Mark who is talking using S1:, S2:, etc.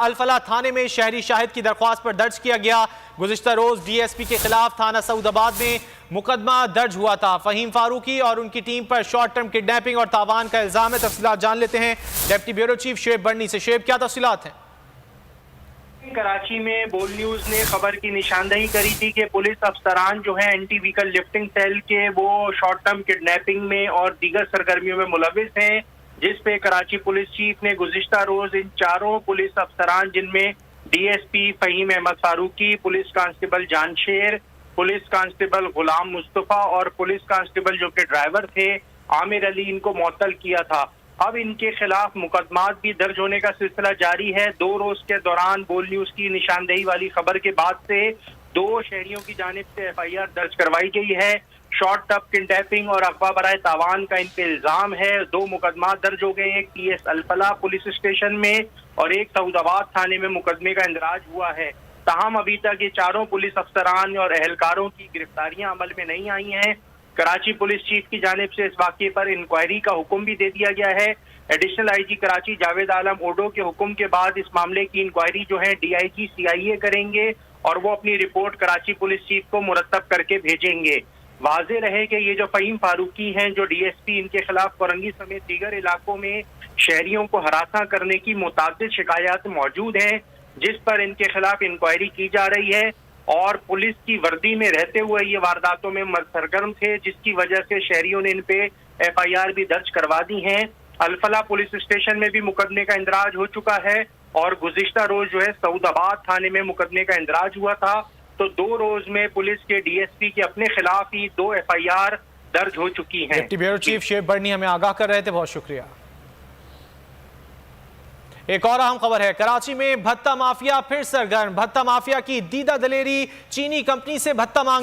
S1: अल-फलाह थाने में शहरी शाहिद की दरख्वास्त पर दर्ज किया गया। गुज़िश्ता रोज डीएसपी के खिलाफ थाना सऊदाबाद में मुकदमा दर्ज हुआ था। फहीम फारूकी और उनकी टीम पर शॉर्ट टर्म किडनैपिंग और तावान का इल्जाम है। तफसीलात जान लेते हैं डिप्टी ब्यूरो चीफ शुएब बर्नी से। शुएब, क्या तफसीलात हैं?
S2: कराची में बोल न्यूज ने खबर की निशानदही करी थी कि पुलिस अफसरान जो है एंटी व्हीकल लिफ्टिंग सेल के वो शॉर्ट टर्म किडनैपिंग में और दीगर सरगर्मियों में मुलविस हैं, जिस पे कराची पुलिस चीफ ने गुज़िश्ता रोज इन चारों पुलिस अफसरान जिनमें DSP Fahim Ahmad Farooqui, police constable Jansher, police constable Ghulam Mustafa और पुलिस कांस्टेबल जो के ड्राइवर थे आमिर अली, इनको मुअत्तल किया था। अब इनके खिलाफ मुकदमात भी दर्ज होने का सिलसिला जारी है। 2 रोज के दौरान बोल न्यूज की निशानदेही वाली खबर के बाद से 2 शहरियों की जानिब से एफआईआर दर्ज करवाई गई है। शॉर्ट टर्म किडनैपिंग और अगवा बराए तावान का इन पे इल्जाम है। 2 मुकदमा दर्ज हो गए, एक पीएस अल-फलाह पुलिस स्टेशन में और एक सऊदाबाद थाने में मुकदमे का इंदराज हुआ है। ताहम अभी तक ये चारों पुलिस अफसरान और एहलकारों की गिरफ्तारियां अमल में नहीं आई हैं। कराची पुलिस चीफ की जानिब से इस वाक़े पर इंक्वायरी का हुक्म भी दे दिया गया है। एडिशनल आईजी कराची जावेद आलम ओडो के हुक्म के बाद इस मामले की इंक्वायरी जो है डीआईजी सीआईए करेंगे और वो अपनी रिपोर्ट कराची पुलिस चीफ को मुरतब करके भेजेंगे। वाज़ेह रहे कि ये जो फहीम फारूकी हैं, जो डीएसपी, इनके खिलाफ कोरंगी समेत दीगर इलाकों में शहरियों को हरासा करने की मुतादिद शिकायत मौजूद हैं, जिस पर इनके खिलाफ इंक्वायरी की जा रही है और पुलिस की वर्दी में रहते हुए ये वारदातों में सरगर्म थे, जिसकी वजह से शहरियों ने इन पे एफआईआर भी दर्ज करवा दी हैं। अल-फलाह पुलिस स्टेशन में भी मुकदमे का इंदराज हो चुका है और गुज़िश्ता रोज जो है सऊदाबाद थाने में मुकदमे का इंदराज हुआ था। तो 2 रोज में पुलिस के डीएसपी के अपने खिलाफ ही 2 एफआईआर दर्ज हो चुकी हैं।
S1: डिप्टी ब्यूरो चीफ शुएब बर्नी हमें आगाह कर रहे थे, बहुत शुक्रिया। एक और अहम खबर है, कराची में भत्ता माफिया फिर सरगर्म। भत्ता माफिया की दीदा दलेरी, चीनी कंपनी से भत्ता मांग